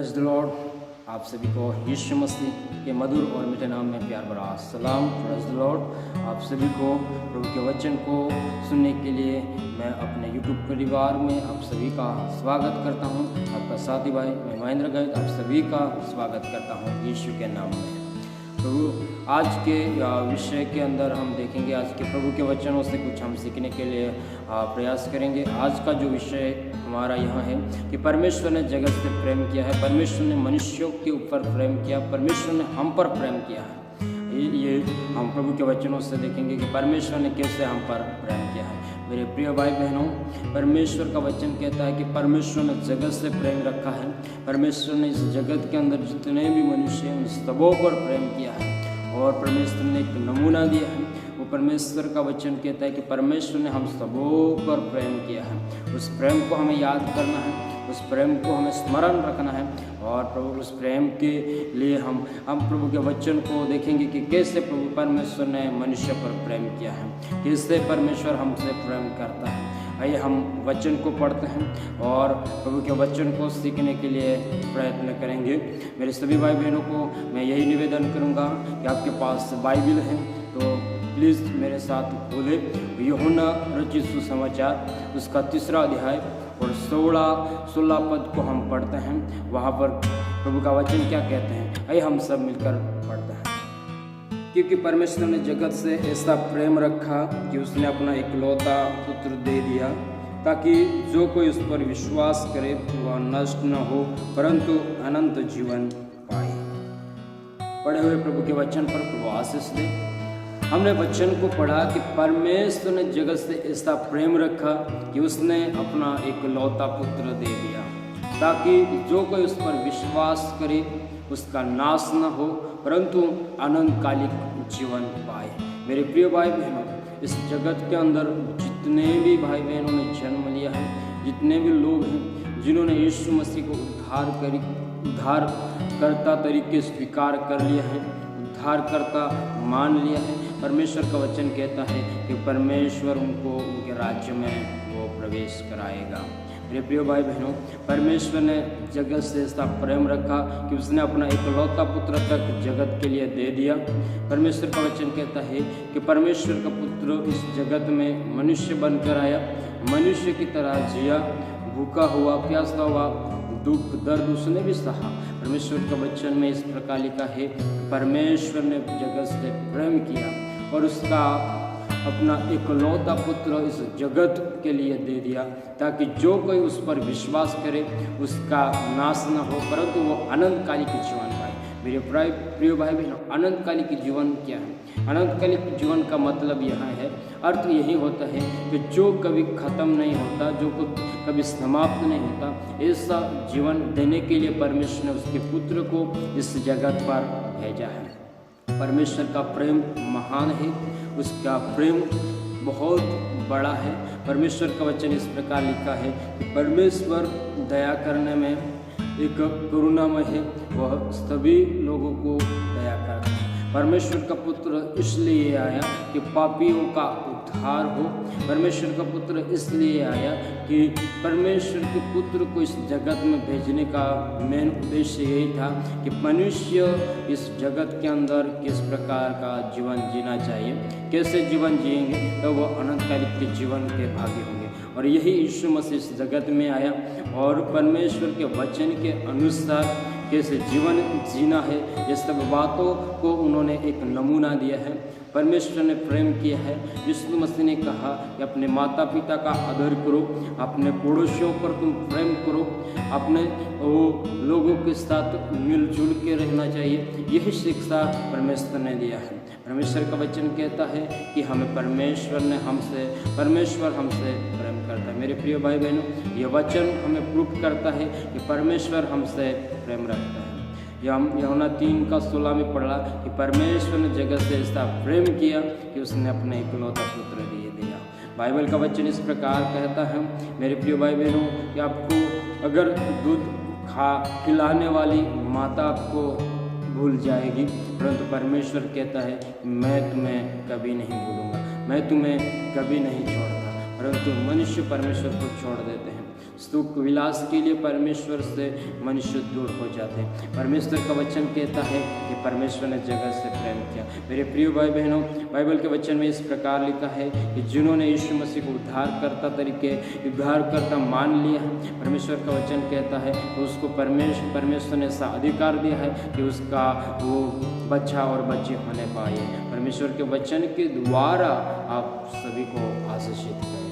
Praise the Lord. आप सभी को यीशु मसीह के मधुर और मीठे नाम में प्यार भरा सलाम। Praise the Lord. आप सभी को प्रभु के वचन को सुनने के लिए मैं अपने यूट्यूब परिवार में आप सभी का स्वागत करता हूं। आपका साथी भाई मैं महेंद्र गैत आप सभी का स्वागत करता हूं यीशु के नाम में। प्रभु आज के विषय के अंदर हम देखेंगे, आज के प्रभु के वचनों से कुछ हम सीखने के लिए प्रयास करेंगे। आज का जो विषय हमारा यहाँ है कि परमेश्वर ने जगत से प्रेम किया है, परमेश्वर ने मनुष्यों के ऊपर प्रेम किया, परमेश्वर ने हम पर प्रेम किया है। ये हम प्रभु के वचनों से देखेंगे कि परमेश्वर ने कैसे हम पर प्रेम किया है। मेरे प्रिय भाई बहनों, परमेश्वर का वचन कहता है कि परमेश्वर ने जगत से प्रेम रखा है। परमेश्वर ने इस जगत के अंदर जितने भी मनुष्य हैं उन सबों पर प्रेम किया है और परमेश्वर ने एक नमूना दिया है। वो परमेश्वर का वचन कहता है कि परमेश्वर ने हम सबों पर प्रेम किया है। उस प्रेम को हमें याद करना है, उस प्रेम को हमें स्मरण रखना है और प्रभु उस प्रेम के लिए हम प्रभु के वचन को देखेंगे कि कैसे प्रभु परमेश्वर ने मनुष्य पर प्रेम किया है, कैसे परमेश्वर हमसे प्रेम करता है। आइए हम वचन को पढ़ते हैं और प्रभु के वचन को सीखने के लिए प्रयत्न करेंगे। मेरे सभी भाई बहनों को मैं यही निवेदन करूंगा कि आपके पास बाइबल है तो प्लीज़ मेरे साथ खोले यूहन्ना रचित सुसमाचार उसका 3 अध्याय और 16 पद को हम पढ़ते हैं। वहाँ पर प्रभु का वचन क्या कहते हैं, आइए हम सब मिलकर पढ़ते हैं। क्योंकि परमेश्वर ने जगत से ऐसा प्रेम रखा कि उसने अपना इकलौता पुत्र दे दिया, ताकि जो कोई उस पर विश्वास करे वह नष्ट न हो परंतु अनंत जीवन पाए। पढ़े हुए प्रभु के वचन पर प्रभु आशीष दे। हमने वचन को पढ़ा कि परमेश्वर ने जगत से ऐसा प्रेम रखा कि उसने अपना इकलौता पुत्र दे दिया, ताकि जो कोई उस पर विश्वास करे उसका नाश न हो परंतु अनंतकालिक जीवन पाए। मेरे प्रिय भाई बहनों, इस जगत के अंदर जितने भी भाई बहनों ने जन्म लिया है, जितने भी लोग हैं जिन्होंने यीशु मसीह को उद्धारकर्ता तरीके स्वीकार कर लिया है, उद्धारकर्ता मान लिया है, परमेश्वर का वचन कहता है कि परमेश्वर उनको उनके राज्य में वो प्रवेश कराएगा। मेरे प्रिय भाई बहनों, परमेश्वर ने जगत से ऐसा प्रेम रखा कि उसने अपना इकलौता पुत्र तक जगत के लिए दे दिया। परमेश्वर का वचन कहता है कि परमेश्वर का पुत्र इस जगत में मनुष्य बनकर आया, मनुष्य की तरह जिया, भूखा हुआ, प्यासा हुआ, दुख दर्द उसने भी सहा। परमेश्वर का वचन में इस प्रकार लिखा है, परमेश्वर ने जगत से प्रेम किया और उसका अपना इकलौता पुत्र इस जगत के लिए दे दिया, ताकि जो कोई उस पर विश्वास करे उसका नाश न हो परंतु वो अनंतकालिक जीवन पाए। मेरे प्रिय भाई बहनों, अनंतकालिक जीवन क्या है? अनंतकालिक जीवन का मतलब यहाँ है, अर्थ यही होता है कि जो कभी ख़त्म नहीं होता, जो कभी समाप्त नहीं होता, ऐसा जीवन देने के लिए परमेश्वर ने उसके पुत्र को इस जगत पर भेजा है। परमेश्वर का प्रेम महान है, उसका प्रेम बहुत बड़ा है। परमेश्वर का वचन इस प्रकार लिखा है कि परमेश्वर दया करने में एक करुणामय है, वह सभी लोगों को दया करता है। परमेश्वर का पुत्र इसलिए आया कि पापियों का उद्धार हो। परमेश्वर का पुत्र इसलिए आया कि परमेश्वर के पुत्र को इस जगत में भेजने का मेन उद्देश्य यही था कि मनुष्य इस जगत के अंदर किस प्रकार का जीवन जीना चाहिए, कैसे जीवन जिएंगे तो वो अनंतकालिक के जीवन के भागी होंगे। और यही यीशु मसीह इस जगत में आया और परमेश्वर के वचन के अनुसार कैसे जीवन जीना है, ये सब बातों को उन्होंने एक नमूना दिया है। परमेश्वर ने प्रेम किया है। यीशु मसीह ने कहा कि अपने माता पिता का आदर करो, अपने पड़ोसियों पर तुम प्रेम करो, अपने वो लोगों के साथ मिलजुल के रहना चाहिए। यही शिक्षा परमेश्वर ने दिया है। परमेश्वर का वचन कहता है कि हमें परमेश्वर हमसे प्रेम करता है। मेरे प्रिय भाई बहनों, ये वचन हमें प्रूफ करता है कि परमेश्वर हमसे प्रेम रखता है। यूहन्ना 3:16 में पढ़ा कि परमेश्वर ने जगत से ऐसा प्रेम किया कि उसने अपने इकलौता पुत्र दे दिया। बाइबल का वचन इस प्रकार कहता है, मेरे प्रिय भाई बहनों, कि आपको अगर दूध खिलाने वाली माता आपको भूल जाएगी, परंतु परमेश्वर कहता है मैं तुम्हें कभी नहीं भूलूंगा, मैं तुम्हें कभी नहीं छोड़ता। परंतु मनुष्य परमेश्वर को छोड़ देते हैं। सुख विलास के लिए परमेश्वर से मनुष्य दूर हो जाते हैं। परमेश्वर का वचन कहता है कि परमेश्वर ने जगत से प्रेम किया। मेरे प्रिय भाई बहनों, बाइबल के वचन में इस प्रकार लिखा है कि जिन्होंने यीशु मसीह को उद्धारकर्ता मान लिया है, परमेश्वर का वचन कहता है कि उसको परमेश्वर ने ऐसा अधिकार दिया है कि उसका वो बच्चा और बच्ची होने पाए। परमेश्वर के वचन के द्वारा आप सभी को आशीषित करें।